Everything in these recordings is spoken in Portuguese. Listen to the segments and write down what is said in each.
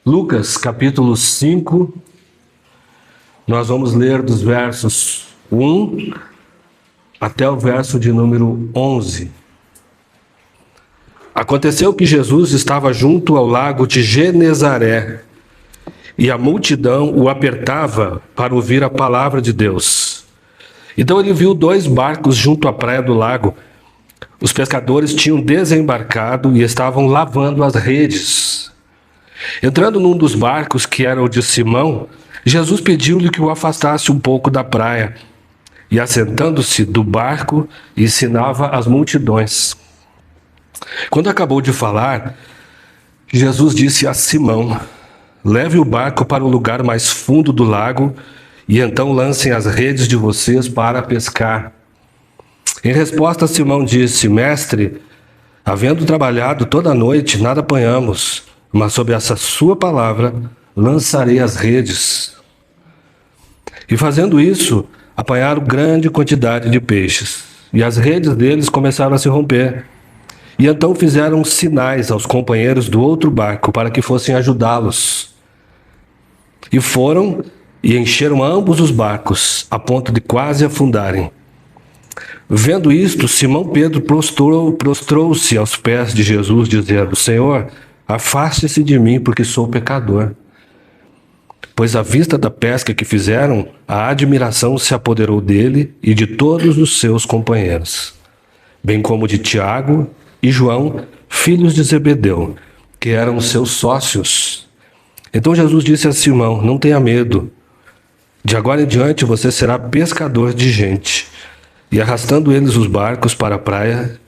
Lucas, capítulo 5, nós vamos ler dos versos 1 até o verso de número 11. Aconteceu que Jesus estava junto ao lago de Genezaré e a multidão o apertava para ouvir a palavra de Deus. Então ele viu 2 barcos junto à praia do lago. Os pescadores tinham desembarcado e estavam lavando as redes. Entrando num dos barcos, que era o de Simão, Jesus pediu-lhe que o afastasse um pouco da praia. E assentando-se do barco, ensinava as multidões. Quando acabou de falar, Jesus disse a Simão: leve o barco para o lugar mais fundo do lago e então lancem as redes de vocês para pescar. Em resposta, Simão disse: mestre, havendo trabalhado toda a noite, nada apanhamos, mas sob essa sua palavra lançarei as redes. E fazendo isso, apanharam grande quantidade de peixes, e as redes deles começaram a se romper. E então fizeram sinais aos companheiros do outro barco para que fossem ajudá-los. E foram e encheram ambos os barcos, a ponto de quase afundarem. Vendo isto, Simão Pedro prostrou-se aos pés de Jesus, dizendo: Senhor, afaste-se de mim, porque sou pecador. Pois à vista da pesca que fizeram, a admiração se apoderou dele e de todos os seus companheiros, bem como de Tiago e João, filhos de Zebedeu, que eram seus sócios. Então Jesus disse a Simão: não tenha medo, de agora em diante você será pescador de gente. E arrastando eles os barcos para a praia,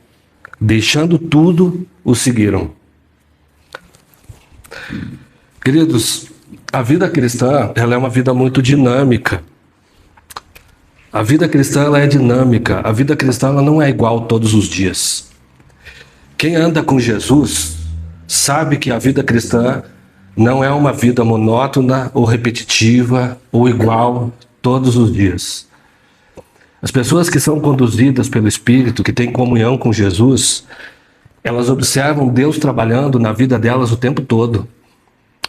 deixando tudo, o seguiram. Queridos, a vida cristã, ela é uma vida muito dinâmica. A vida cristã, ela é dinâmica. A vida cristã, ela não é igual todos os dias. Quem anda com Jesus sabe que a vida cristã não é uma vida monótona ou repetitiva ou igual todos os dias. As pessoas que são conduzidas pelo Espírito, que têm comunhão com Jesus, elas observam Deus trabalhando na vida delas o tempo todo.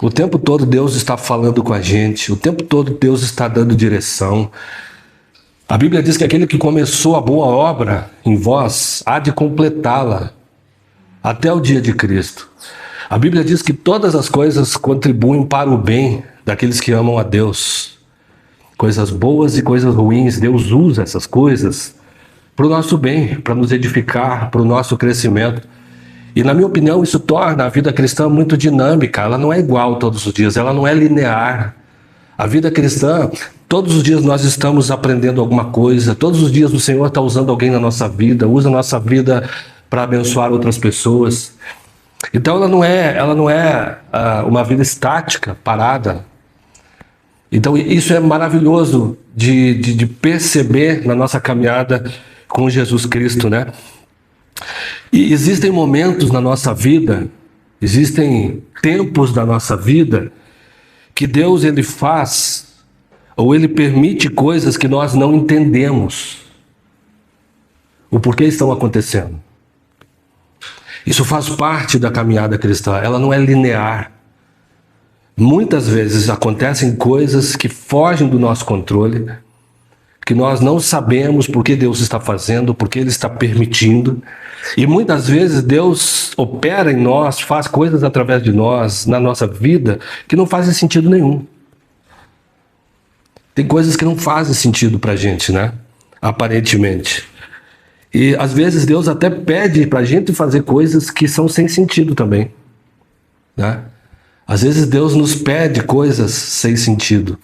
O tempo todo Deus está falando com a gente, o tempo todo Deus está dando direção. A Bíblia diz que aquele que começou a boa obra em vós há de completá-la até o dia de Cristo. A Bíblia diz que todas as coisas contribuem para o bem daqueles que amam a Deus. Coisas boas e coisas ruins, Deus usa essas coisas para o nosso bem, para nos edificar, para o nosso crescimento. E na minha opinião isso torna a vida cristã muito dinâmica. Ela não é igual todos os dias, ela não é linear. A vida cristã, todos os dias nós estamos aprendendo alguma coisa, todos os dias o Senhor está usando alguém na nossa vida, usa a nossa vida para abençoar outras pessoas. Então ela não é uma vida estática, parada. Então isso é maravilhoso de perceber na nossa caminhada com Jesus Cristo, né? E existem momentos na nossa vida, existem tempos da nossa vida que Deus ele faz ou ele permite coisas que nós não entendemos o porquê estão acontecendo. Isso faz parte da caminhada cristã, ela não é linear. Muitas vezes acontecem coisas que fogem do nosso controle, que nós não sabemos por que Deus está fazendo, por que Ele está permitindo. E muitas vezes Deus opera em nós, faz coisas através de nós, na nossa vida, que não fazem sentido nenhum. Tem coisas que não fazem sentido pra gente, né? Aparentemente. E às vezes Deus até pede pra gente fazer coisas que são sem sentido também, né? Às vezes Deus nos pede coisas sem sentido.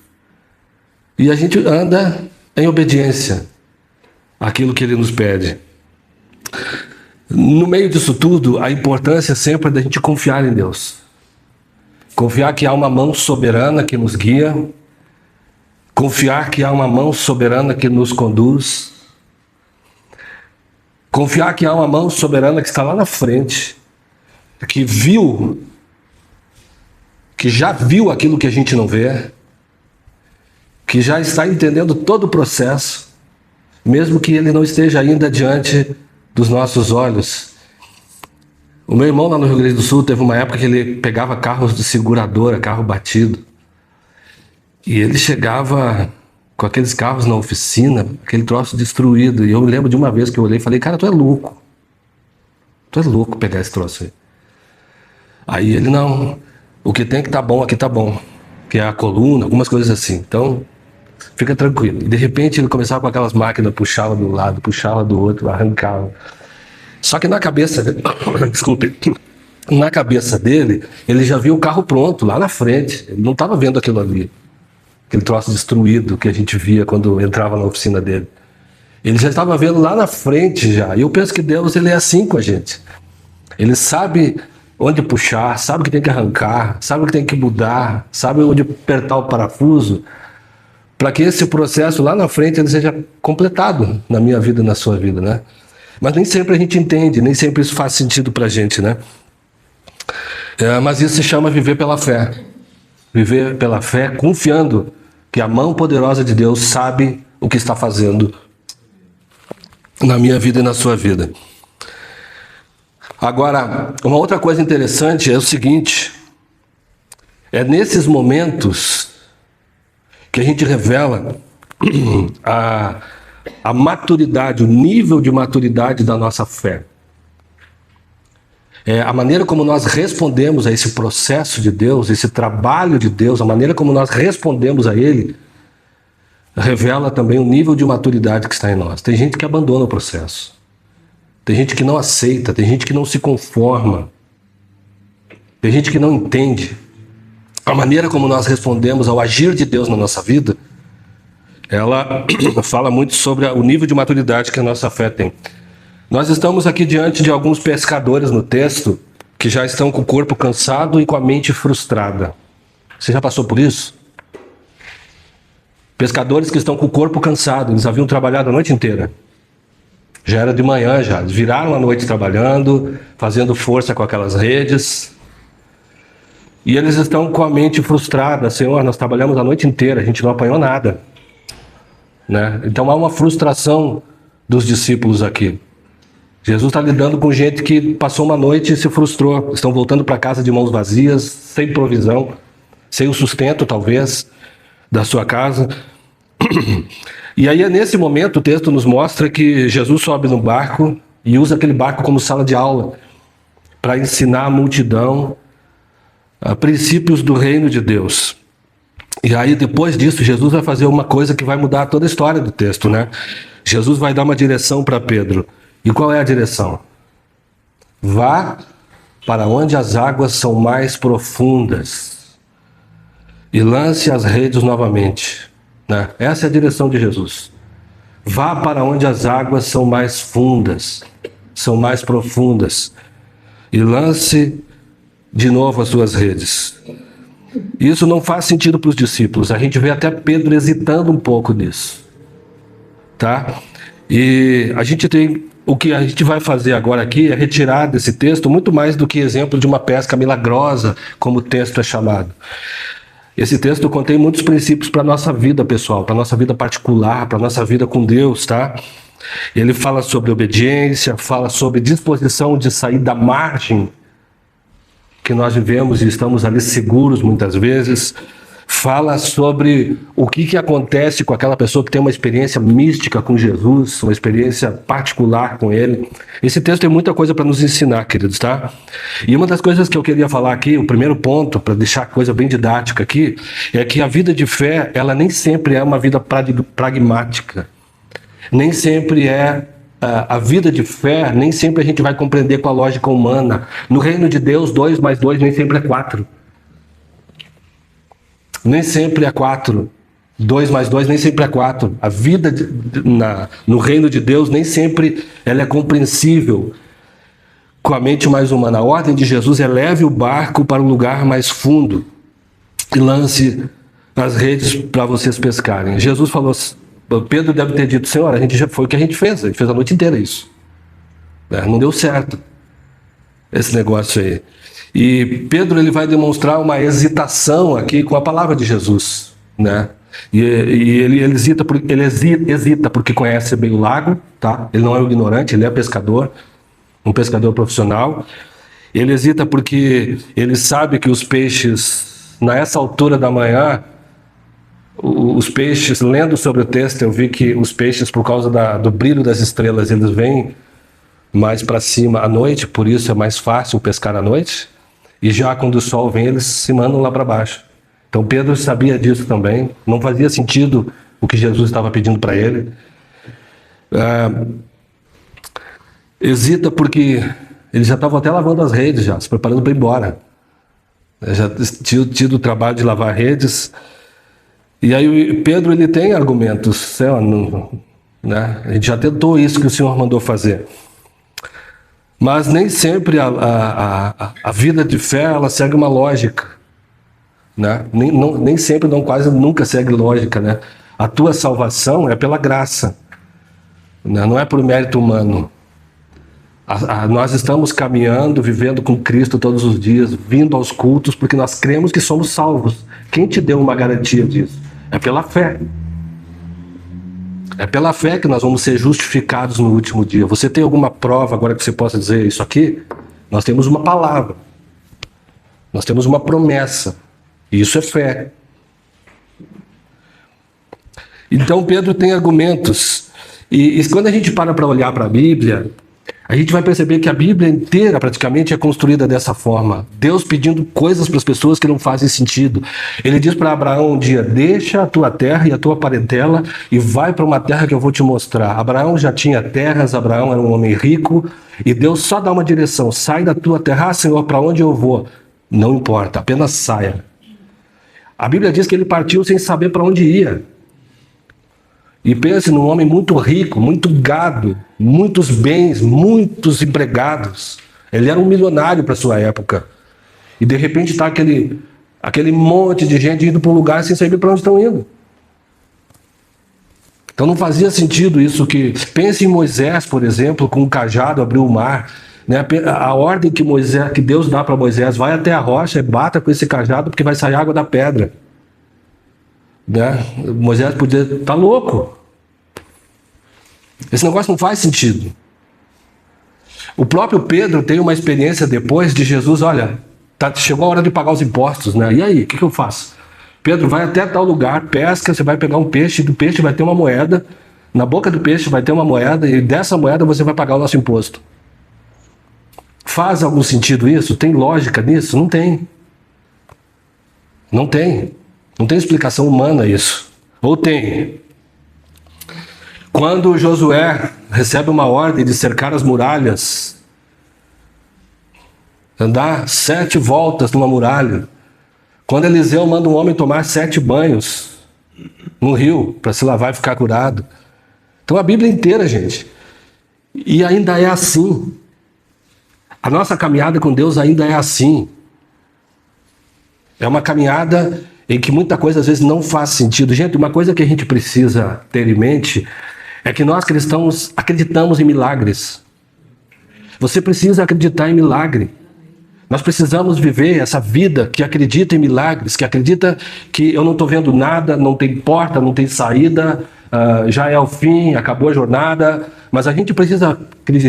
E a gente anda em obediência àquilo que Ele nos pede. No meio disso tudo, a importância sempre é da gente confiar em Deus. Confiar que há uma mão soberana que nos guia. Confiar que há uma mão soberana que nos conduz. Confiar que há uma mão soberana que está lá na frente, que já viu aquilo que a gente não vê, que já está entendendo todo o processo, mesmo que ele não esteja ainda diante dos nossos olhos. O meu irmão lá no Rio Grande do Sul teve uma época que ele pegava carros de seguradora, carro batido. E ele chegava com aqueles carros na oficina, aquele troço destruído. E eu me lembro de uma vez que eu olhei e falei, cara, tu é louco. Tu é louco pegar esse troço aí. Aí ele, não, o que tem que tá bom, aqui tá bom. Que é a coluna, algumas coisas assim. Então, fica tranquilo. E de repente ele começava com aquelas máquinas, puxava do lado, puxava do outro, arrancava. Só que na cabeça dele, desculpe, na cabeça dele, ele já viu o carro pronto, lá na frente. Ele não estava vendo aquilo ali. Aquele troço destruído que a gente via quando entrava na oficina dele. Ele já estava vendo lá na frente já. E eu penso que Deus, ele é assim com a gente. Ele sabe onde puxar, sabe o que tem que arrancar, sabe o que tem que mudar, sabe onde apertar o parafuso, para que esse processo lá na frente ele seja completado na minha vida e na sua vida, né? Mas nem sempre a gente entende, nem sempre isso faz sentido para a gente, né? Mas isso se chama viver pela fé. Viver pela fé confiando que a mão poderosa de Deus sabe o que está fazendo na minha vida e na sua vida. Agora, uma outra coisa interessante é o seguinte, é nesses momentos que a gente revela a maturidade, o nível de maturidade da nossa fé. A maneira como nós respondemos a esse processo de Deus, esse trabalho de Deus, a maneira como nós respondemos a Ele, revela também o nível de maturidade que está em nós. Tem gente que abandona o processo. Tem gente que não aceita, tem gente que não se conforma. Tem gente que não entende. A maneira como nós respondemos ao agir de Deus na nossa vida, ela fala muito sobre o nível de maturidade que a nossa fé tem. Nós estamos aqui diante de alguns pescadores no texto que já estão com o corpo cansado e com a mente frustrada. Você já passou por isso? Pescadores que estão com o corpo cansado, eles haviam trabalhado a noite inteira. Já era de manhã, já viraram a noite trabalhando, fazendo força com aquelas redes. E eles estão com a mente frustrada. Senhor, nós trabalhamos a noite inteira, a gente não apanhou nada. Né? Então há uma frustração dos discípulos aqui. Jesus está lidando com gente que passou uma noite e se frustrou. Estão voltando para casa de mãos vazias, sem provisão, sem o sustento, talvez, da sua casa. E aí, nesse momento, o texto nos mostra que Jesus sobe no barco e usa aquele barco como sala de aula para ensinar a multidão princípios do reino de Deus. E aí, depois disso, Jesus vai fazer uma coisa que vai mudar toda a história do texto, né? Jesus vai dar uma direção para Pedro. E qual é a direção? Vá para onde as águas são mais profundas e lance as redes novamente. Né? Essa é a direção de Jesus. Vá para onde as águas são mais fundas, são mais profundas e lance de novo as suas redes. Isso não faz sentido para os discípulos. A gente vê até Pedro hesitando um pouco nisso. Tá? E o que a gente vai fazer agora aqui é retirar desse texto muito mais do que exemplo de uma pesca milagrosa, como o texto é chamado. Esse texto contém muitos princípios para a nossa vida pessoal, para a nossa vida particular, para a nossa vida com Deus, tá? Ele fala sobre obediência, fala sobre disposição de sair da margem que nós vivemos e estamos ali seguros muitas vezes. Fala sobre o que acontece com aquela pessoa que tem uma experiência mística com Jesus, uma experiência particular com Ele. Esse texto tem muita coisa para nos ensinar, queridos, tá? E uma das coisas que eu queria falar aqui, o primeiro ponto, para deixar a coisa bem didática aqui, é que a vida de fé, ela nem sempre é uma vida pragmática. Nem sempre é a vida de fé, nem sempre a gente vai compreender com a lógica humana. No reino de Deus, 2 mais 2 nem sempre é 4. Nem sempre é 4. 2 mais 2 nem sempre é 4. A vida no reino de Deus nem sempre ela é compreensível com a mente mais humana. A ordem de Jesus é: leve o barco para um lugar mais fundo e lance as redes para vocês pescarem. Jesus falou, Pedro deve ter dito: Senhor, foi o que a gente fez a noite inteira isso. Não deu certo esse negócio aí. E Pedro ele vai demonstrar uma hesitação aqui com a palavra de Jesus, né? E ele hesita porque conhece bem o lago, tá? Ele não é um ignorante, ele é pescador, um pescador profissional. Ele hesita porque ele sabe que os peixes, nessa altura da manhã, os peixes, lendo sobre o texto, eu vi que os peixes, por causa do brilho das estrelas, eles vêm mais para cima à noite, por isso é mais fácil pescar à noite. E já quando o sol vem, eles se mandam lá para baixo. Então Pedro sabia disso também. Não fazia sentido o que Jesus estava pedindo para ele. Hesita porque eles já estavam até lavando as redes, já se preparando para ir embora. Já tinha tido o trabalho de lavar redes. E aí Pedro, ele tem argumentos, né? A gente já tentou isso que o Senhor mandou fazer. Mas nem sempre a vida de fé, ela segue uma lógica, né? Nem sempre, não, quase nunca segue lógica, né? A tua salvação é pela graça, né? Não é por mérito humano. Nós estamos caminhando, vivendo com Cristo todos os dias, vindo aos cultos, porque nós cremos que somos salvos. Quem te deu uma garantia disso? É pela fé. É pela fé que nós vamos ser justificados no último dia. Você tem alguma prova agora que você possa dizer isso aqui? Nós temos uma palavra. Nós temos uma promessa. E isso é fé. Então Pedro tem argumentos. E quando a gente para olhar para a Bíblia, a gente vai perceber que a Bíblia inteira praticamente é construída dessa forma. Deus pedindo coisas para as pessoas que não fazem sentido. Ele diz para Abraão um dia: deixa a tua terra e a tua parentela e vai para uma terra que eu vou te mostrar. Abraão já tinha terras, Abraão era um homem rico, e Deus só dá uma direção: sai da tua terra. Ah, Senhor, para onde eu vou? Não importa, apenas saia. A Bíblia diz que ele partiu sem saber para onde ia. E pense num homem muito rico, muito gado, muitos bens, muitos empregados. Ele era um milionário para sua época. E de repente está aquele monte de gente indo para um lugar sem saber para onde estão indo. Então não fazia sentido isso que... Pense em Moisés, por exemplo, com um cajado abriu o mar. Né? A ordem que Deus dá para Moisés: vai até a rocha e bata com esse cajado porque vai sair água da pedra. Né? Moisés podia estar louco. Esse negócio não faz sentido. O próprio Pedro tem uma experiência depois de Jesus: olha, chegou a hora de pagar os impostos, né? E aí, o que eu faço? Pedro, vai até tal lugar, pesca, você vai pegar um peixe, do peixe vai ter uma moeda, na boca do peixe vai ter uma moeda, e dessa moeda você vai pagar o nosso imposto. Faz algum sentido isso? Tem lógica nisso? Não tem. Não tem. Não tem explicação humana isso. Ou tem? Quando Josué recebe uma ordem de cercar as muralhas, andar 7 voltas numa muralha. Quando Eliseu manda um homem tomar 7 banhos no rio para se lavar e ficar curado. Então a Bíblia inteira, gente. E ainda é assim. A nossa caminhada com Deus ainda é assim. É uma caminhada em que muita coisa às vezes não faz sentido. Gente, uma coisa que a gente precisa ter em mente é que nós cristãos acreditamos em milagres. Você precisa acreditar em milagre. Nós precisamos viver essa vida que acredita em milagres, que acredita que eu não estou vendo nada, não tem porta, não tem saída, já é o fim, acabou a jornada. Mas a gente precisa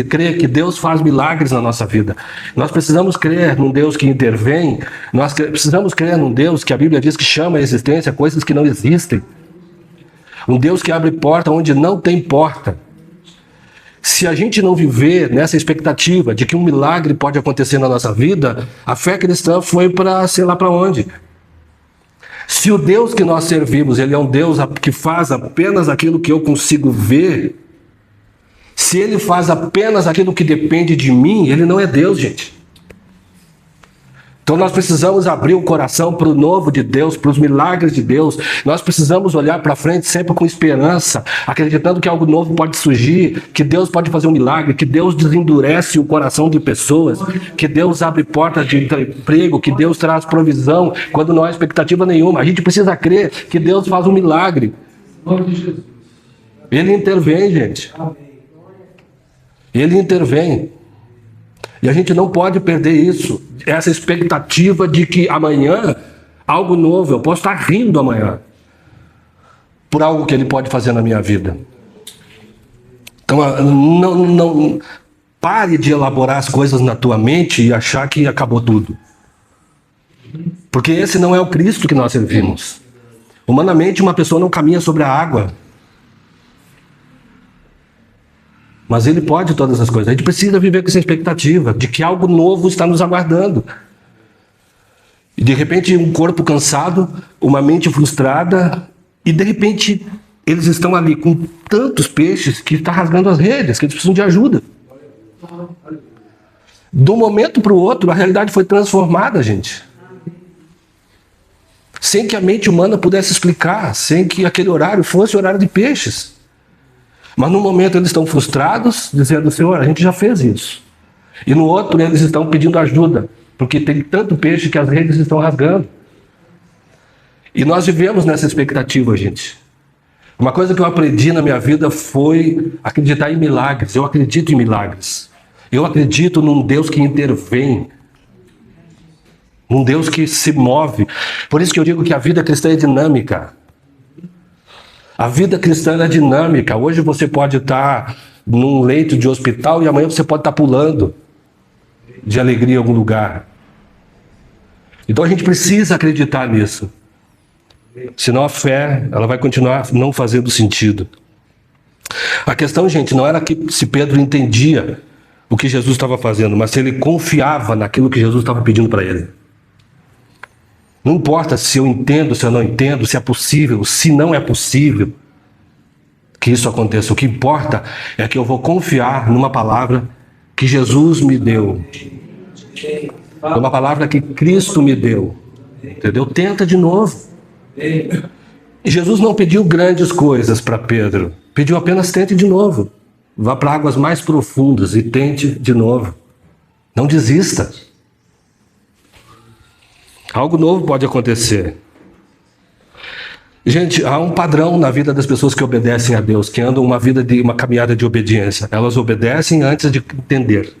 crer que Deus faz milagres na nossa vida. Nós precisamos crer num Deus que intervém. Nós precisamos crer num Deus que a Bíblia diz que chama à existência coisas que não existem. Um Deus que abre porta onde não tem porta. Se a gente não viver nessa expectativa de que um milagre pode acontecer na nossa vida, a fé cristã foi para sei lá para onde. Se o Deus que nós servimos, ele é um Deus que faz apenas aquilo que eu consigo ver, se ele faz apenas aquilo que depende de mim, ele não é Deus, gente. Então nós precisamos abrir o coração para o novo de Deus, para os milagres de Deus. Nós precisamos olhar para frente sempre com esperança, acreditando que algo novo pode surgir, que Deus pode fazer um milagre, que Deus desendurece o coração de pessoas, que Deus abre portas de emprego, que Deus traz provisão quando não há expectativa nenhuma. A gente precisa crer que Deus faz um milagre. Ele intervém, gente. Ele intervém. E a gente não pode perder isso. Essa expectativa de que amanhã, algo novo, eu posso estar rindo amanhã por algo que ele pode fazer na minha vida. Então, Pare de elaborar as coisas na tua mente e achar que acabou tudo. Porque esse não é o Cristo que nós servimos. Humanamente, uma pessoa não caminha sobre a água. Mas ele pode todas as coisas. A gente precisa viver com essa expectativa de que algo novo está nos aguardando. E de repente um corpo cansado, uma mente frustrada, e de repente eles estão ali com tantos peixes que está rasgando as redes, que eles precisam de ajuda. De um momento para o outro, a realidade foi transformada, gente. Sem que a mente humana pudesse explicar, sem que aquele horário fosse horário de peixes. Mas no momento eles estão frustrados, dizendo, Senhor, a gente já fez isso. E no outro eles estão pedindo ajuda, porque tem tanto peixe que as redes estão rasgando. E nós vivemos nessa expectativa, gente. Uma coisa que eu aprendi na minha vida foi acreditar em milagres. Eu acredito em milagres. Eu acredito num Deus que intervém. Um Deus que se move. Por isso que eu digo que a vida cristã é dinâmica. A vida cristã é dinâmica. Hoje você pode estar num leito de hospital e amanhã você pode estar pulando de alegria em algum lugar. Então a gente precisa acreditar nisso. Senão a fé, ela vai continuar não fazendo sentido. A questão, gente, não era que se Pedro entendia o que Jesus estava fazendo, mas se ele confiava naquilo que Jesus estava pedindo para ele. Não importa se eu entendo, se eu não entendo, se é possível, se não é possível que isso aconteça. O que importa é que eu vou confiar numa palavra que Jesus me deu. Uma palavra que Cristo me deu. Entendeu? Tenta de novo. Jesus não pediu grandes coisas para Pedro. Pediu apenas tente de novo. Vá para águas mais profundas e tente de novo. Não desista. Algo novo pode acontecer. Gente, há um padrão na vida das pessoas que obedecem a Deus, que andam uma caminhada de obediência. Elas obedecem antes de entender.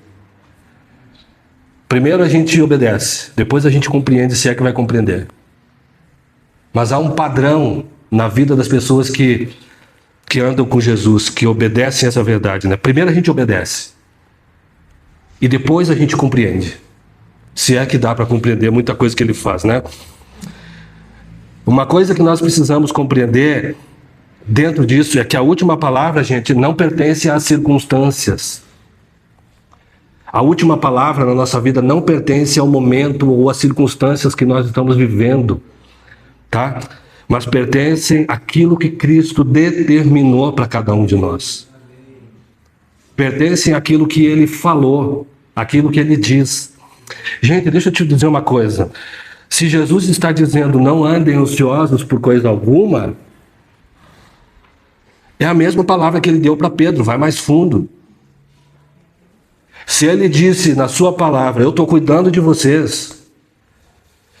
Primeiro a gente obedece, depois a gente compreende, se é que vai compreender. Mas há um padrão na vida das pessoas que andam com Jesus, que obedecem essa verdade, né? Primeiro a gente obedece. E depois a gente compreende. Se é que dá para compreender muita coisa que ele faz, né? Uma coisa que nós precisamos compreender dentro disso é que a última palavra, gente, não pertence às circunstâncias. A última palavra na nossa vida não pertence ao momento ou às circunstâncias que nós estamos vivendo, tá? Mas pertencem àquilo que Cristo determinou para cada um de nós. Pertencem àquilo que Ele falou, àquilo que Ele diz. Gente, deixa eu te dizer uma coisa. Se Jesus está dizendo não andem ansiosos por coisa alguma, é a mesma palavra que Ele deu para Pedro, vai mais fundo. Se Ele disse na sua palavra, eu estou cuidando de vocês.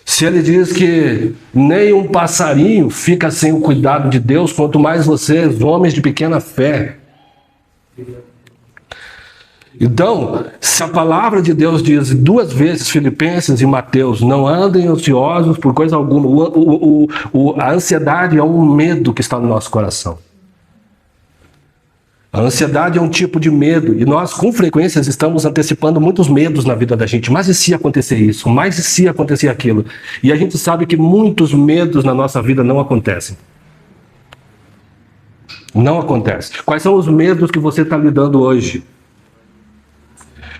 Se Ele diz que nem um passarinho fica sem o cuidado de Deus, quanto mais vocês, homens de pequena fé. Então, se a palavra de Deus diz duas vezes, Filipenses e Mateus, não andem ansiosos por coisa alguma. A ansiedade é um medo que está no nosso coração. A ansiedade é um tipo de medo, e nós, com frequência, estamos antecipando muitos medos na vida da gente. Mas e se acontecer isso? Mas e se acontecer aquilo? E a gente sabe que muitos medos na nossa vida não acontecem. Não acontece. Quais são os medos que você está lidando hoje?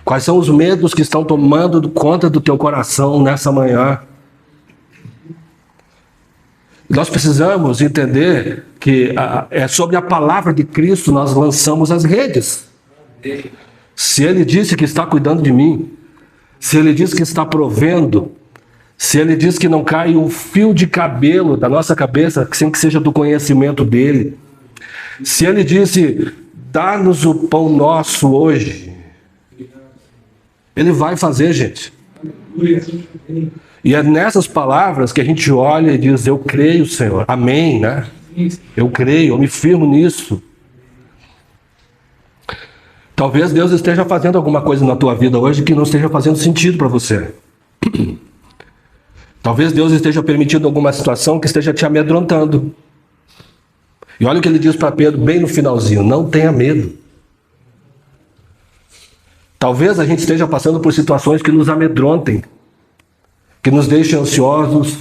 Quais são os medos que estão tomando conta do teu coração nessa manhã? Nós precisamos entender que é sobre a palavra de Cristo nós lançamos as redes. Se Ele disse que está cuidando de mim, se Ele diz que está provendo, se Ele diz que não cai um fio de cabelo da nossa cabeça sem que seja do conhecimento dEle, se Ele disse, dá-nos o pão nosso hoje, Ele vai fazer, gente. E é nessas palavras que a gente olha e diz, eu creio, Senhor. Amém, né? Eu creio, eu me firmo nisso. Talvez Deus esteja fazendo alguma coisa na tua vida hoje que não esteja fazendo sentido para você. Talvez Deus esteja permitindo alguma situação que esteja te amedrontando. E olha o que Ele diz para Pedro bem no finalzinho, não tenha medo. Talvez a gente esteja passando por situações que nos amedrontem, que nos deixem ansiosos.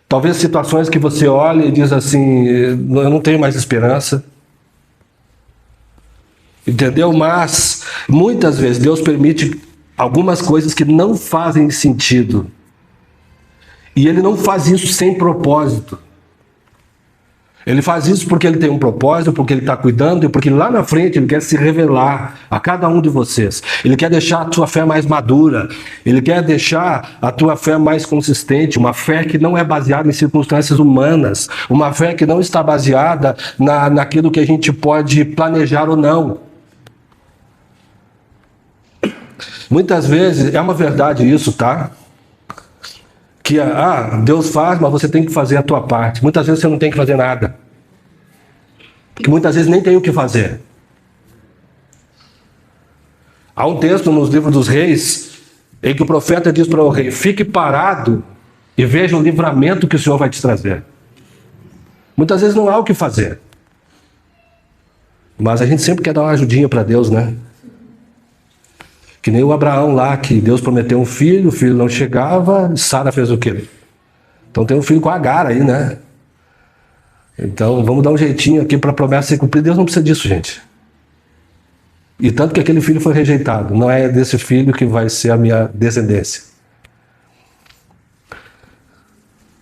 Talvez situações que você olha e diz assim, eu não tenho mais esperança. Entendeu? Mas, muitas vezes, Deus permite algumas coisas que não fazem sentido. E Ele não faz isso sem propósito. Ele faz isso porque Ele tem um propósito, porque Ele está cuidando e porque lá na frente Ele quer se revelar a cada um de vocês. Ele quer deixar a tua fé mais madura. Ele quer deixar a tua fé mais consistente. Uma fé que não é baseada em circunstâncias humanas. Uma fé que não está baseada naquilo que a gente pode planejar ou não. Muitas vezes, é uma verdade isso, tá? Que Deus faz, mas você tem que fazer a tua parte. Muitas vezes você não tem que fazer nada. Porque muitas vezes nem tem o que fazer. Há um texto nos livros dos reis, em que o profeta diz para o rei, fique parado e veja o livramento que o Senhor vai te trazer. Muitas vezes não há o que fazer. Mas a gente sempre quer dar uma ajudinha para Deus, né? Que nem o Abraão lá, que Deus prometeu um filho, o filho não chegava, Sara fez o quê? Então tem um filho com Agar aí, né? Então vamos dar um jeitinho aqui para a promessa ser cumprida. Deus não precisa disso, gente. E tanto que aquele filho foi rejeitado. Não é desse filho que vai ser a minha descendência.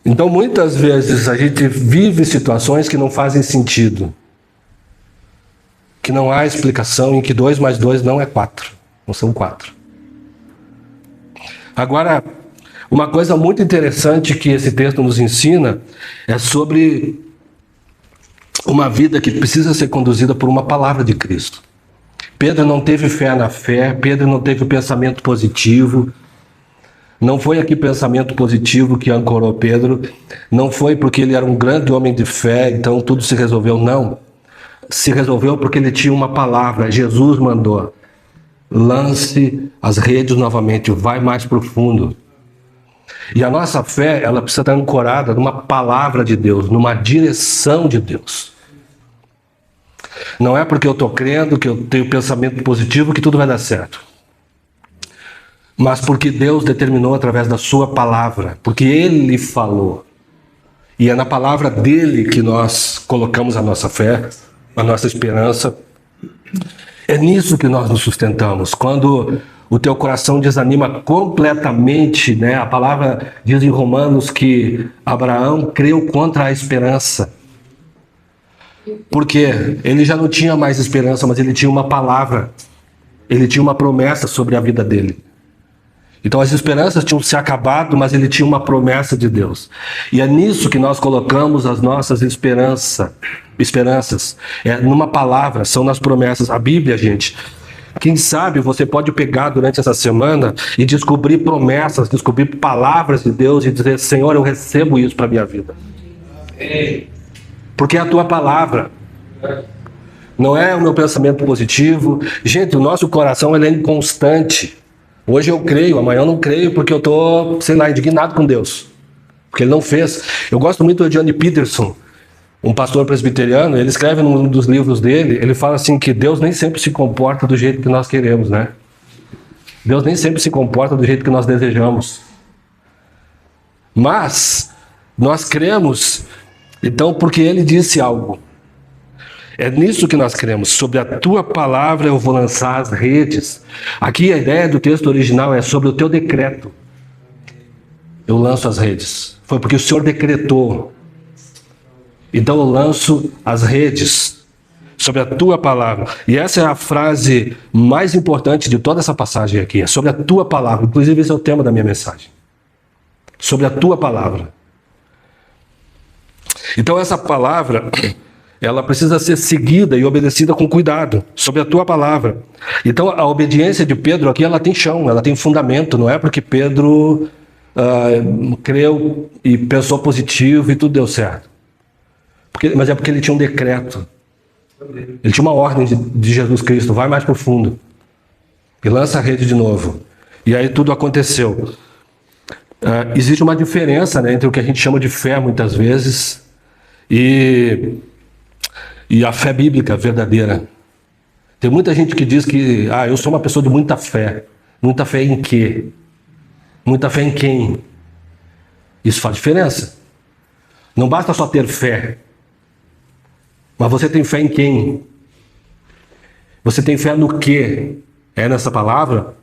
Então muitas vezes a gente vive situações que não fazem sentido. Que não há explicação, em que 2 mais 2 não é 4. Não são 4. Agora, uma coisa muito interessante que esse texto nos ensina é sobre uma vida que precisa ser conduzida por uma palavra de Cristo. Pedro não teve fé na fé, Pedro não teve pensamento positivo. Não foi aqui pensamento positivo que ancorou Pedro, não foi porque ele era um grande homem de fé, então tudo se resolveu, não. Se resolveu porque ele tinha uma palavra, Jesus mandou. Lance as redes novamente, vai mais profundo. E a nossa fé, ela precisa estar ancorada numa palavra de Deus, numa direção de Deus. Não é porque eu estou crendo, que eu tenho pensamento positivo, que tudo vai dar certo. Mas porque Deus determinou através da sua palavra, porque Ele falou. E é na palavra dele que nós colocamos a nossa fé, a nossa esperança. É nisso que nós nos sustentamos. Quando o teu coração desanima completamente, né? A palavra diz em Romanos que Abraão creu contra a esperança. Porque ele já não tinha mais esperança, mas ele tinha uma palavra. Ele tinha uma promessa sobre a vida dele. Então as esperanças tinham se acabado, mas ele tinha uma promessa de Deus. E é nisso que nós colocamos as nossas esperanças. É numa palavra, são nas promessas. A Bíblia, gente, quem sabe você pode pegar durante essa semana e descobrir promessas, descobrir palavras de Deus e dizer, Senhor, eu recebo isso para a minha vida. Porque é a tua palavra. Não é o meu pensamento positivo. Gente, o nosso coração ele é inconstante. Hoje eu creio, amanhã eu não creio porque eu estou, indignado com Deus. Porque Ele não fez. Eu gosto muito do Eugene Peterson, um pastor presbiteriano. Ele escreve num dos livros dele, ele fala assim que Deus nem sempre se comporta do jeito que nós queremos, né? Deus nem sempre se comporta do jeito que nós desejamos. Mas nós cremos, então, porque Ele disse algo. É nisso que nós cremos. Sobre a tua palavra eu vou lançar as redes. Aqui a ideia do texto original é sobre o teu decreto. Eu lanço as redes. Foi porque o Senhor decretou. Então eu lanço as redes sobre a tua palavra. E essa é a frase mais importante de toda essa passagem aqui. É sobre a tua palavra. Inclusive esse é o tema da minha mensagem. Sobre a tua palavra. Então essa palavra, ela precisa ser seguida e obedecida com cuidado, sobre a tua palavra. Então a obediência de Pedro aqui, ela tem chão, ela tem fundamento. Não é porque Pedro creu e pensou positivo e tudo deu certo. Mas é porque ele tinha um decreto. Ele tinha uma ordem de Jesus Cristo, vai mais profundo. E lança a rede de novo. E aí tudo aconteceu. Existe uma diferença, né, entre o que a gente chama de fé muitas vezes e a fé bíblica verdadeira. Tem muita gente que diz que, eu sou uma pessoa de muita fé. Muita fé em quê? Muita fé em quem? Isso faz diferença. Não basta só ter fé. Mas você tem fé em quem? Você tem fé no quê? É nessa palavra?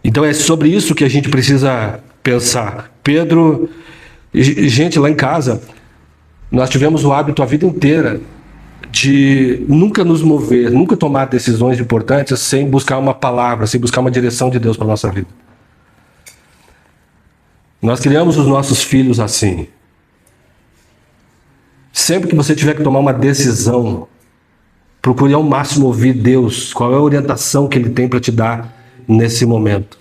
Então é sobre isso que a gente precisa pensar. Pedro, gente, lá em casa, nós tivemos o hábito a vida inteira de nunca nos mover, nunca tomar decisões importantes sem buscar uma palavra, sem buscar uma direção de Deus para a nossa vida. Nós criamos os nossos filhos assim. Sempre que você tiver que tomar uma decisão, procure ao máximo ouvir Deus, qual é a orientação que Ele tem para te dar nesse momento.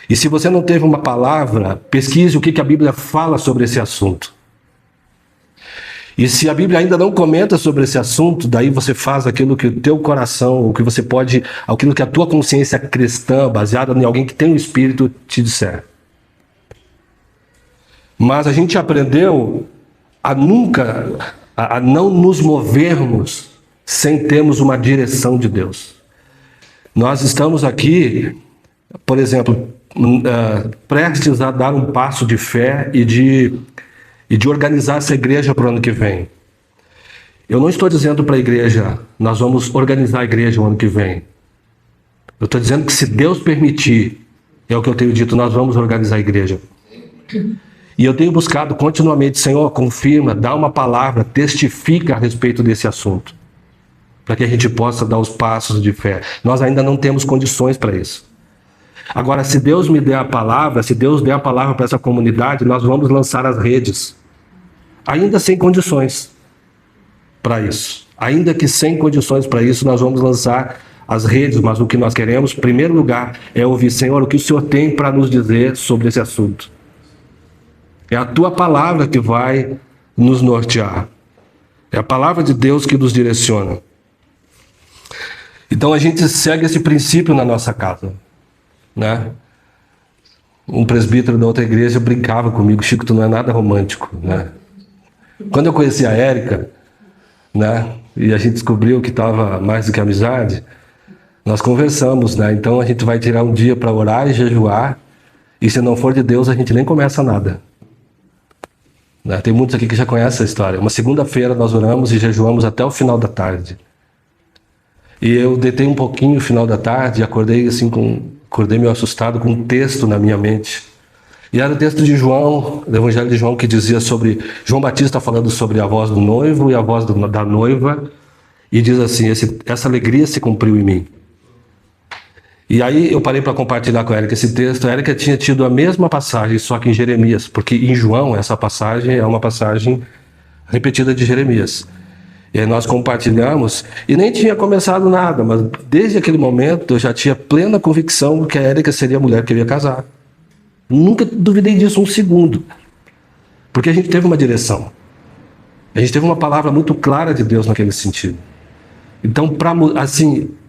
E se você não teve uma palavra, pesquise o que a Bíblia fala sobre esse assunto. E se a Bíblia ainda não comenta sobre esse assunto, daí você faz aquilo que o teu coração, o que você pode, aquilo que a tua consciência cristã, baseada em alguém que tem o Espírito, te disser. Mas a gente aprendeu a não nos movermos sem termos uma direção de Deus. Nós estamos aqui, por exemplo, prestes a dar um passo de fé e de organizar essa igreja para o ano que vem. Eu não estou dizendo para a igreja, nós vamos organizar a igreja o ano que vem. Eu estou dizendo que se Deus permitir, é o que eu tenho dito, nós vamos organizar a igreja. E eu tenho buscado continuamente, Senhor, confirma, dá uma palavra, testifica a respeito desse assunto, para que a gente possa dar os passos de fé. Nós ainda não temos condições para isso. Agora, se Deus me der a palavra, se Deus der a palavra para essa comunidade, nós vamos lançar as redes. Ainda sem condições para isso. Ainda que sem condições para isso, nós vamos lançar as redes. Mas o que nós queremos, em primeiro lugar, é ouvir, Senhor, o que o Senhor tem para nos dizer sobre esse assunto. É a tua palavra que vai nos nortear. É a palavra de Deus que nos direciona. Então a gente segue esse princípio na nossa casa, né? Um presbítero da outra igreja brincava comigo, Chico, tu não é nada romântico, né? Quando eu conheci a Érica, né, e a gente descobriu que estava mais do que amizade, nós conversamos, né? Então a gente vai tirar um dia para orar e jejuar, e se não for de Deus a gente nem começa nada. Né? Tem muitos aqui que já conhecem essa história. Uma segunda-feira nós oramos e jejuamos até o final da tarde. E eu deitei um pouquinho no final da tarde e acordei assim acordei meio assustado com um texto na minha mente. E era o texto de João, do Evangelho de João, que dizia sobre João Batista falando sobre a voz do noivo e a voz da noiva, e diz assim: essa alegria se cumpriu em mim. E aí eu parei para compartilhar com a Érica esse texto. A Érica tinha tido a mesma passagem, só que em Jeremias, porque em João essa passagem é uma passagem repetida de Jeremias. E aí nós compartilhamos, e nem tinha começado nada, mas desde aquele momento eu já tinha plena convicção que a Érica seria a mulher que eu ia casar. Nunca duvidei disso um segundo, porque a gente teve uma direção. A gente teve uma palavra muito clara de Deus naquele sentido. Então,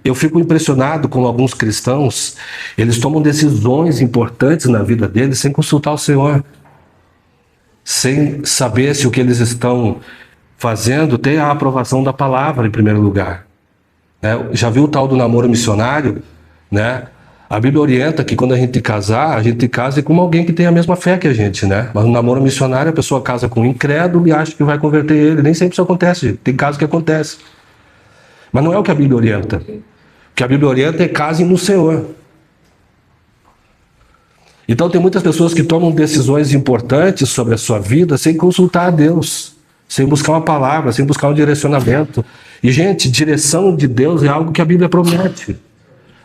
eu fico impressionado com alguns cristãos, eles tomam decisões importantes na vida deles sem consultar o Senhor, sem saber se o que eles estão fazendo tem a aprovação da palavra em primeiro lugar. Já viu o tal do namoro missionário? Né? A Bíblia orienta que quando a gente casar, a gente case com alguém que tem a mesma fé que a gente, né? Mas no namoro missionário a pessoa casa com um incrédulo e acha que vai converter ele. Nem sempre isso acontece, gente. Tem casos que acontece. Mas não é o que a Bíblia orienta. O que a Bíblia orienta é casem no Senhor. Então tem muitas pessoas que tomam decisões importantes sobre a sua vida sem consultar a Deus, sem buscar uma palavra, sem buscar um direcionamento. E, gente, direção de Deus é algo que a Bíblia promete.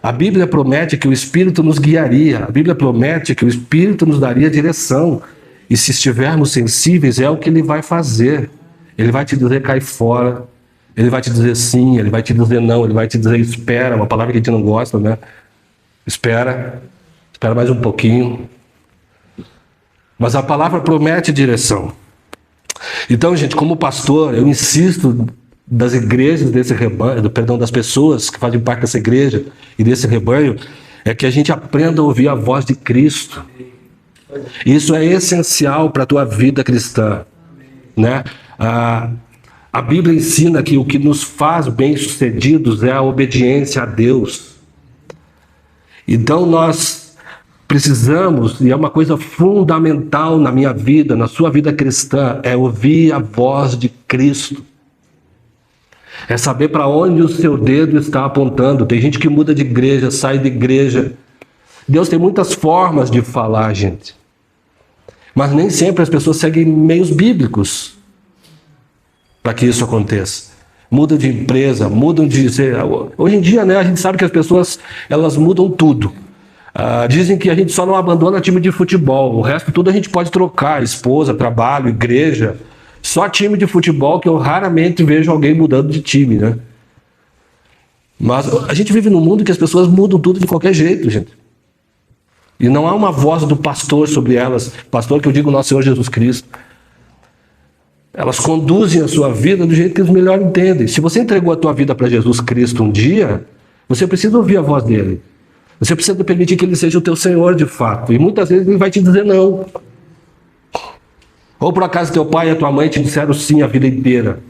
A Bíblia promete que o Espírito nos guiaria. A Bíblia promete que o Espírito nos daria direção. E se estivermos sensíveis, é o que Ele vai fazer. Ele vai te dizer cai fora. Ele vai te dizer sim, Ele vai te dizer não, Ele vai te dizer espera, uma palavra que a gente não gosta, né? Espera mais um pouquinho. Mas a palavra promete direção. Então, gente, como pastor, eu insisto das igrejas desse rebanho, das pessoas que fazem parte dessa igreja e desse rebanho, é que a gente aprenda a ouvir a voz de Cristo. Isso é essencial para a tua vida cristã, né? A Bíblia ensina que o que nos faz bem-sucedidos é a obediência a Deus. Então nós precisamos, e é uma coisa fundamental na minha vida, na sua vida cristã, é ouvir a voz de Cristo. É saber para onde o seu dedo está apontando. Tem gente que muda de igreja, sai de igreja. Deus tem muitas formas de falar, gente. Mas nem sempre as pessoas seguem meios bíblicos para que isso aconteça. Mudam de empresa, mudam de... Hoje em dia, né, a gente sabe que as pessoas, elas mudam tudo. Dizem que a gente só não abandona time de futebol. O resto tudo a gente pode trocar. Esposa, trabalho, igreja. Só time de futebol que eu raramente vejo alguém mudando de time, né? Mas a gente vive num mundo que as pessoas mudam tudo de qualquer jeito, gente. E não há uma voz do pastor sobre elas. Pastor que eu digo, nosso Senhor Jesus Cristo. Elas conduzem a sua vida do jeito que eles melhor entendem. Se você entregou a tua vida para Jesus Cristo um dia, você precisa ouvir a voz dele. Você precisa permitir que ele seja o teu Senhor de fato. E muitas vezes ele vai te dizer não. Ou por acaso teu pai e a tua mãe te disseram sim a vida inteira.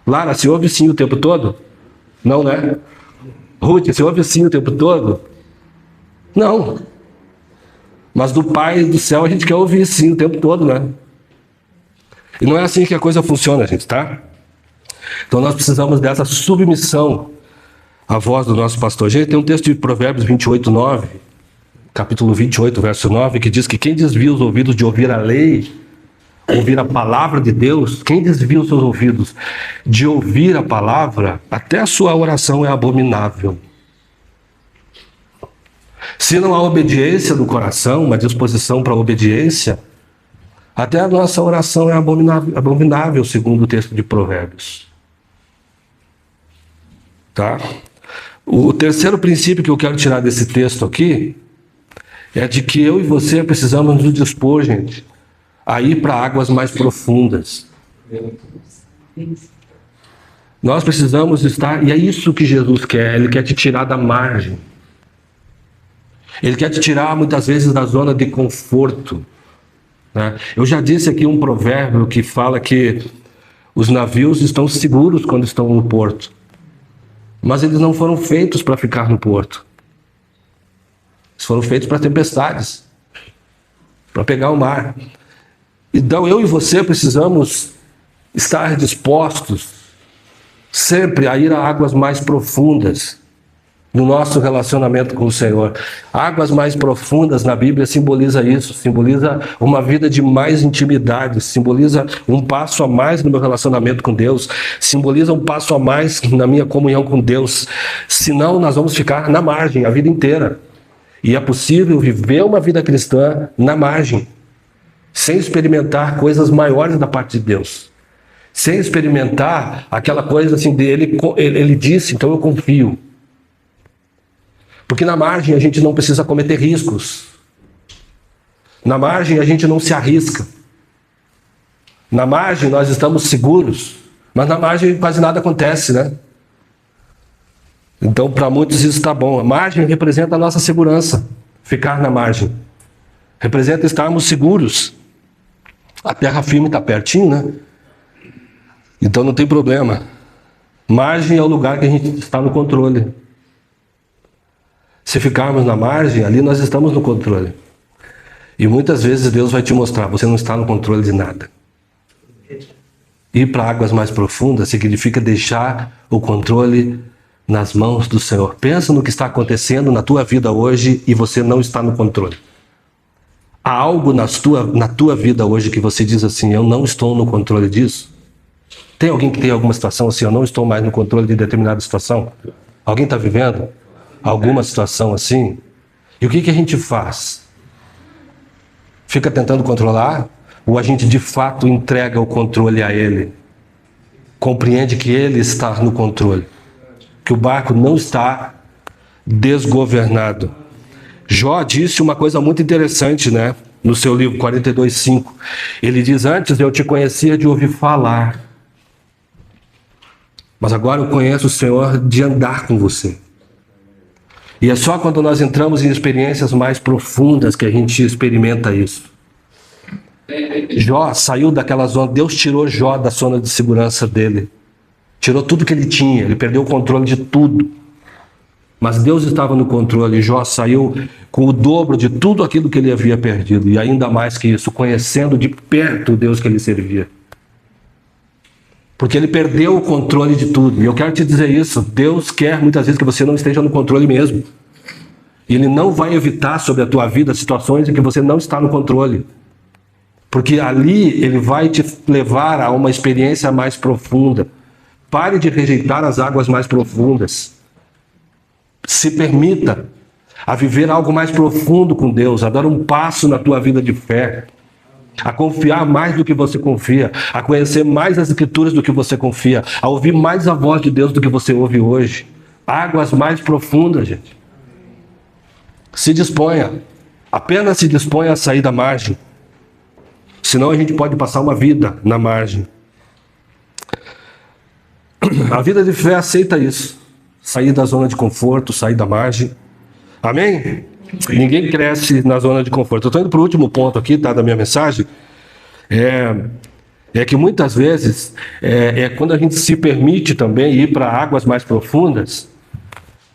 Lara, você ouve sim o tempo todo? Não, né? Ruth, você ouve sim o tempo todo? Não. Mas do Pai do céu a gente quer ouvir sim o tempo todo, né? E não é assim que a coisa funciona, gente, tá? Então nós precisamos dessa submissão à voz do nosso pastor. Gente, tem um texto de Provérbios 28, 9, capítulo 28, verso 9, que diz que quem desvia os ouvidos de ouvir a lei, ouvir a palavra de Deus, quem desvia os seus ouvidos de ouvir a palavra, até a sua oração é abominável. Se não há obediência do coração, uma disposição para a obediência, até a nossa oração é abominável, segundo o texto de Provérbios. Tá? O terceiro princípio que eu quero tirar desse texto aqui é de que eu e você precisamos nos dispor, gente, a ir para águas mais profundas. Nós precisamos estar, e é isso que Jesus quer, ele quer te tirar da margem. Ele quer te tirar muitas vezes da zona de conforto. Né? Eu já disse aqui um provérbio que fala que os navios estão seguros quando estão no porto. Mas eles não foram feitos para ficar no porto. Eles foram feitos para tempestades, para pegar o mar. Então eu e você precisamos estar dispostos sempre a ir a águas mais profundas no nosso relacionamento com o Senhor. Águas mais profundas na Bíblia simboliza isso, simboliza uma vida de mais intimidade, simboliza um passo a mais no meu relacionamento com Deus, simboliza um passo a mais na minha comunhão com Deus. Senão nós vamos ficar na margem a vida inteira. E é possível viver uma vida cristã na margem, sem experimentar coisas maiores da parte de Deus, sem experimentar aquela coisa assim dele, ele disse, então eu confio. Porque na margem a gente não precisa cometer riscos. Na margem a gente não se arrisca. Na margem nós estamos seguros. Mas na margem quase nada acontece, né? Então para muitos isso está bom. A margem representa a nossa segurança. Ficar na margem representa estarmos seguros. A terra firme está pertinho, né? Então não tem problema. Margem é o lugar que a gente está no controle. Se ficarmos na margem, ali nós estamos no controle. E muitas vezes Deus vai te mostrar, você não está no controle de nada. Ir para águas mais profundas significa deixar o controle nas mãos do Senhor. Pensa no que está acontecendo na tua vida hoje e você não está no controle. Há algo na tua vida hoje que você diz assim, eu não estou no controle disso? Tem alguém que tem alguma situação assim, eu não estou mais no controle de determinada situação? Alguém está vivendo alguma situação assim? E o que a gente faz? Fica tentando controlar? Ou a gente de fato entrega o controle a Ele? Compreende que Ele está no controle? Que o barco não está desgovernado. Jó disse uma coisa muito interessante, né? No seu livro 42:5. Ele diz, antes eu te conhecia de ouvir falar, mas agora eu conheço o Senhor de andar com você. E é só quando nós entramos em experiências mais profundas que a gente experimenta isso. Jó saiu daquela zona, Deus tirou Jó da zona de segurança dele. Tirou tudo que ele tinha, ele perdeu o controle de tudo. Mas Deus estava no controle, Jó saiu com o dobro de tudo aquilo que ele havia perdido. E ainda mais que isso, conhecendo de perto o Deus que ele servia. Porque ele perdeu o controle de tudo. E eu quero te dizer isso, Deus quer muitas vezes que você não esteja no controle mesmo. E Ele não vai evitar sobre a tua vida situações em que você não está no controle. Porque ali Ele vai te levar a uma experiência mais profunda. Pare de rejeitar as águas mais profundas. Se permita a viver algo mais profundo com Deus, a dar um passo na tua vida de fé, a confiar mais do que você confia, a conhecer mais as Escrituras do que você confia, a ouvir mais a voz de Deus do que você ouve hoje. Águas mais profundas, gente. Se disponha, apenas se disponha a sair da margem. Senão a gente pode passar uma vida na margem. A vida de fé aceita isso. Sair da zona de conforto, sair da margem. Amém? Ninguém cresce na zona de conforto. Eu estou indo para o último ponto aqui, tá, da minha mensagem. É que muitas vezes, quando a gente se permite também ir para águas mais profundas,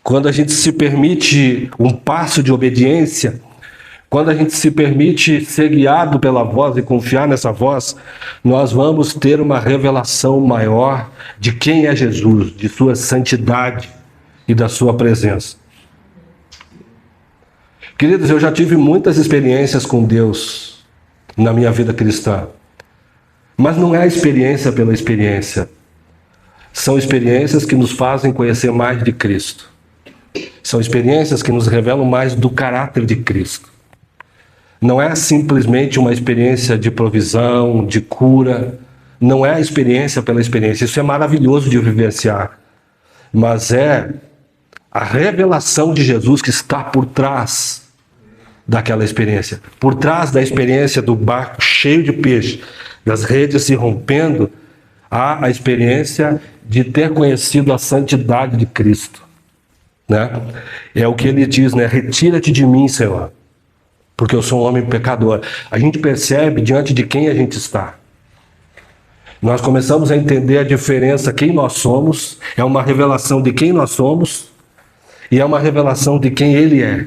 quando a gente se permite um passo de obediência, quando a gente se permite ser guiado pela voz e confiar nessa voz, nós vamos ter uma revelação maior de quem é Jesus, de sua santidade e da sua presença. Queridos, eu já tive muitas experiências com Deus na minha vida cristã. Mas não é a experiência pela experiência. São experiências que nos fazem conhecer mais de Cristo. São experiências que nos revelam mais do caráter de Cristo. Não é simplesmente uma experiência de provisão, de cura. Não é a experiência pela experiência. Isso é maravilhoso de vivenciar. Mas é a revelação de Jesus que está por trás daquela experiência. Por trás da experiência do barco cheio de peixe, das redes se rompendo, há a experiência de ter conhecido a santidade de Cristo. Né? É o que ele diz, né? Retira-te de mim, Senhor, porque eu sou um homem pecador. A gente percebe diante de quem a gente está. Nós começamos a entender a diferença, quem nós somos, é uma revelação de quem nós somos e é uma revelação de quem Ele é.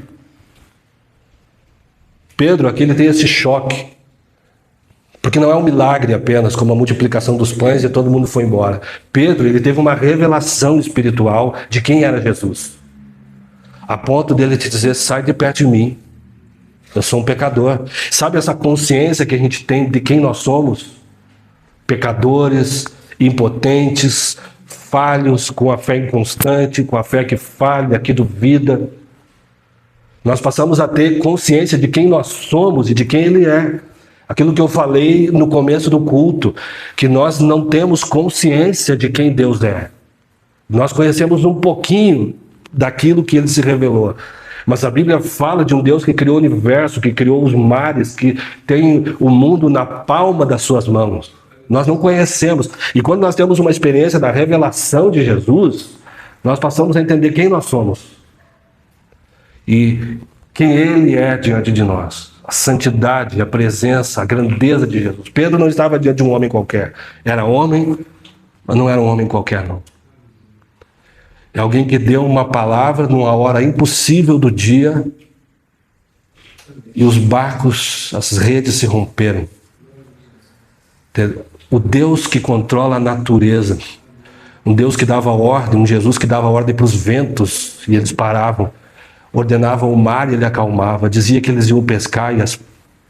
Pedro aqui ele tem esse choque, porque não é um milagre apenas, como a multiplicação dos pães e todo mundo foi embora. Pedro ele teve uma revelação espiritual de quem era Jesus, a ponto dele te dizer, sai de perto de mim, eu sou um pecador. Sabe essa consciência que a gente tem de quem nós somos? Pecadores, impotentes, falhos, com a fé inconstante, com a fé que falha, que duvida. Nós passamos a ter consciência de quem nós somos e de quem Ele é. Aquilo que eu falei no começo do culto, que nós não temos consciência de quem Deus é. Nós conhecemos um pouquinho daquilo que Ele se revelou. Mas a Bíblia fala de um Deus que criou o universo, que criou os mares, que tem o mundo na palma das suas mãos. Nós não conhecemos. E quando nós temos uma experiência da revelação de Jesus, nós passamos a entender quem nós somos. E quem Ele é diante de nós. A santidade, a presença, a grandeza de Jesus. Pedro não estava diante de um homem qualquer. Era homem, mas não era um homem qualquer, não. É alguém que deu uma palavra numa hora impossível do dia e os barcos, as redes se romperam. O Deus que controla a natureza, um Deus que dava ordem, um Jesus que dava ordem para os ventos e eles paravam, ordenavam o mar e ele acalmava, dizia que eles iam pescar e as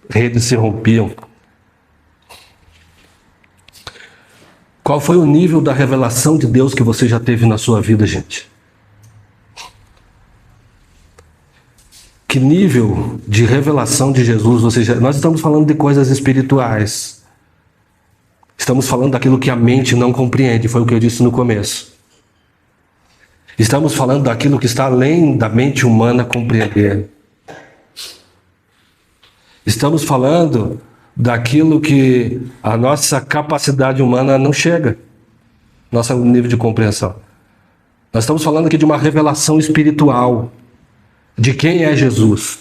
redes se rompiam. Qual foi o nível da revelação de Deus que você já teve na sua vida, gente? Que nível de revelação de Jesus você já... Nós estamos falando de coisas espirituais. Estamos falando daquilo que a mente não compreende, foi o que eu disse no começo. Estamos falando daquilo que está além da mente humana compreender. Estamos falando daquilo que a nossa capacidade humana não chega, nosso nível de compreensão. Nós estamos falando aqui de uma revelação espiritual, de quem é Jesus.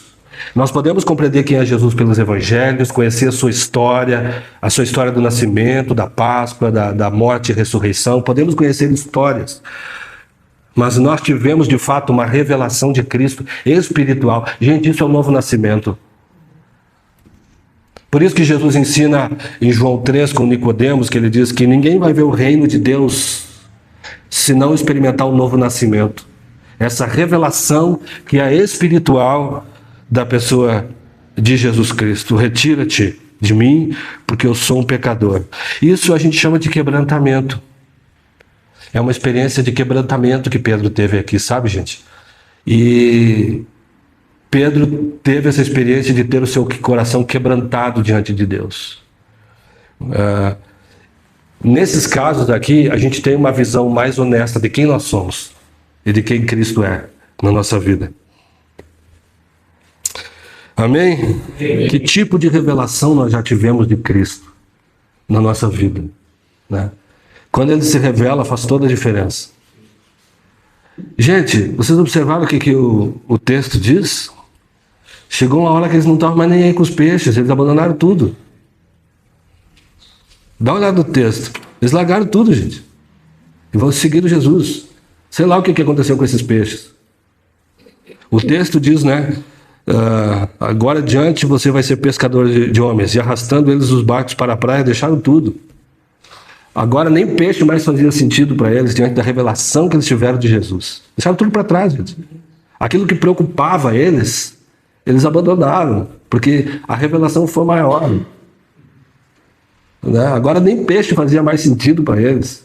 Nós podemos compreender quem é Jesus pelos evangelhos, conhecer a sua história do nascimento, da Páscoa, da morte e ressurreição. Podemos conhecer histórias. Mas nós tivemos, de fato, uma revelação de Cristo espiritual. Gente, isso é o novo nascimento. Por isso que Jesus ensina em João 3 com Nicodemos, que ele diz que ninguém vai ver o reino de Deus se não experimentar o novo nascimento. Essa revelação que é espiritual da pessoa de Jesus Cristo. Retira-te de mim, porque eu sou um pecador. Isso a gente chama de quebrantamento. É uma experiência de quebrantamento que Pedro teve aqui, sabe, gente? E Pedro teve essa experiência de ter o seu coração quebrantado diante de Deus. Nesses casos aqui, a gente tem uma visão mais honesta de quem nós somos e de quem Cristo é na nossa vida. Amém? Amém. Que tipo de revelação nós já tivemos de Cristo na nossa vida, né? Quando ele se revela, faz toda a diferença. Gente, vocês observaram o que o texto diz? Chegou uma hora que eles não estavam mais nem aí com os peixes, eles abandonaram tudo. Dá uma olhada no texto. Eles largaram tudo, gente. E vão seguir o Jesus. Sei lá o que aconteceu com esses peixes. O texto diz, né? Agora adiante você vai ser pescador de homens. E arrastando eles os barcos para a praia, deixaram tudo. Agora nem peixe mais fazia sentido para eles diante da revelação que eles tiveram de Jesus. Deixaram tudo para trás, gente. Aquilo que preocupava eles abandonaram, porque a revelação foi maior. Né? Agora nem peixe fazia mais sentido para eles.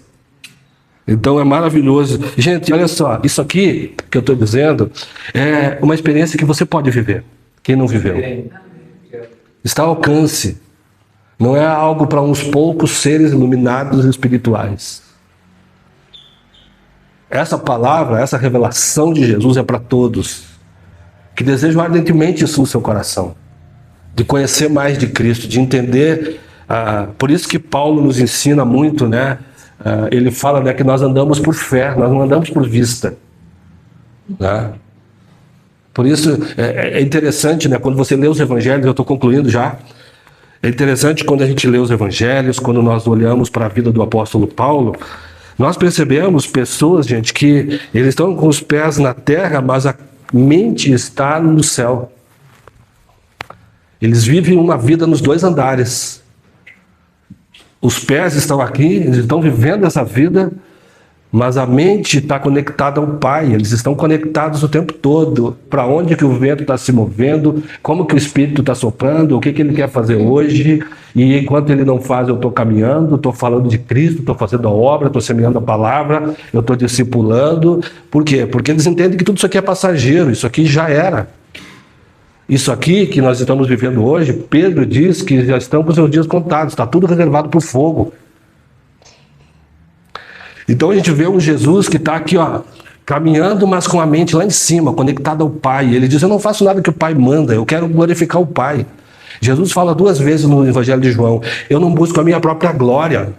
Então é maravilhoso. Gente, olha só, isso aqui que eu estou dizendo é uma experiência que você pode viver. Quem não viveu? Está ao alcance. Não é algo para uns poucos seres iluminados espirituais. Essa palavra, essa revelação de Jesus é para todos que desejam ardentemente isso no seu coração, de conhecer mais de Cristo, de entender. Por isso que Paulo nos ensina muito, né? Ele fala, né, que nós andamos por fé, nós não andamos por vista, né? Por isso é interessante, né? Quando você lê os evangelhos, eu estou concluindo já. É interessante quando a gente lê os evangelhos, quando nós olhamos para a vida do apóstolo Paulo, nós percebemos pessoas, gente, que eles estão com os pés na terra, mas a mente está no céu. Eles vivem uma vida nos dois andares. Os pés estão aqui, eles estão vivendo essa vida, mas a mente está conectada ao Pai. Eles estão conectados o tempo todo. Para onde que o vento está se movendo, como que o Espírito está soprando, o que ele quer fazer hoje. E enquanto ele não faz, eu estou caminhando, estou falando de Cristo, estou fazendo a obra, estou semeando a palavra, eu estou discipulando. Por quê? Porque eles entendem que tudo isso aqui é passageiro, isso aqui já era. Isso aqui que nós estamos vivendo hoje, Pedro diz que já estão com os seus dias contados, está tudo reservado para o fogo. Então a gente vê um Jesus que está aqui, ó, caminhando, mas com a mente lá em cima, conectada ao Pai. Ele diz, eu não faço nada que o Pai manda, eu quero glorificar o Pai. Jesus fala 2 vezes no Evangelho de João, eu não busco a minha própria glória.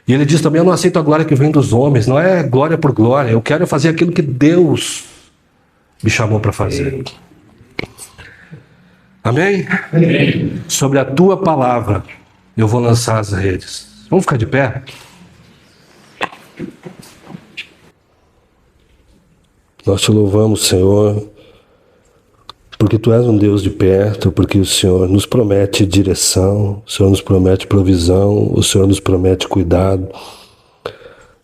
E ele diz também, eu não aceito a glória que vem dos homens, não é glória por glória, eu quero fazer aquilo que Deus me chamou para fazer. Amém? Amém? Sobre a tua palavra, eu vou lançar as redes. Vamos ficar de pé? Nós te louvamos, Senhor, porque Tu és um Deus de perto, porque o Senhor nos promete direção, o Senhor nos promete provisão, o Senhor nos promete cuidado.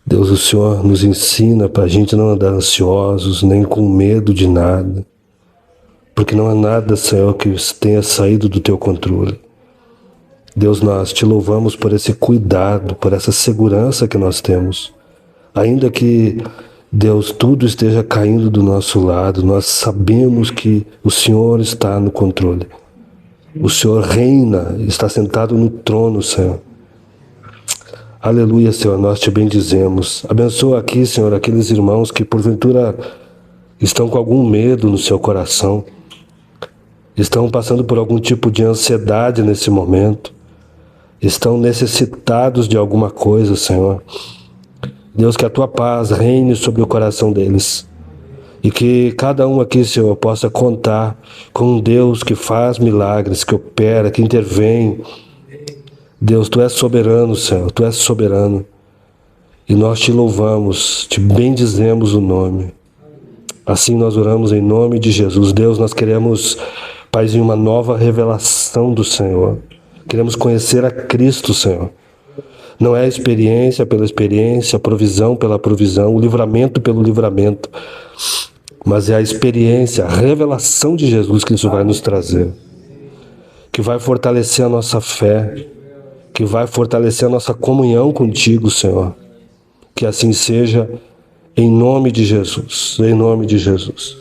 Deus, o Senhor nos ensina para a gente não andar ansiosos, nem com medo de nada, porque não há nada, Senhor, que tenha saído do Teu controle. Deus, nós te louvamos por esse cuidado, por essa segurança que nós temos. Ainda que, Deus, tudo esteja caindo do nosso lado, nós sabemos que o Senhor está no controle. O Senhor reina, está sentado no trono, Senhor. Aleluia, Senhor, nós te bendizemos. Abençoa aqui, Senhor, aqueles irmãos que porventura estão com algum medo no seu coração, estão passando por algum tipo de ansiedade nesse momento, estão necessitados de alguma coisa, Senhor. Deus, que a Tua paz reine sobre o coração deles E que cada um aqui, Senhor, possa contar com um Deus que faz milagres, que opera, que intervém. Deus, Tu és soberano, Senhor, Tu és soberano. E nós Te louvamos, Te bendizemos o nome. Assim nós oramos em nome de Jesus. Deus, nós queremos, Paizinho, uma nova revelação do Senhor. Queremos conhecer a Cristo, Senhor. Não é a experiência pela experiência, a provisão pela provisão, o livramento pelo livramento, mas é a experiência, a revelação de Jesus que isso vai nos trazer, que vai fortalecer a nossa fé, que vai fortalecer a nossa comunhão contigo, Senhor. Que assim seja, em nome de Jesus, em nome de Jesus.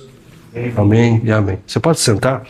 Amém e amém. Você pode sentar?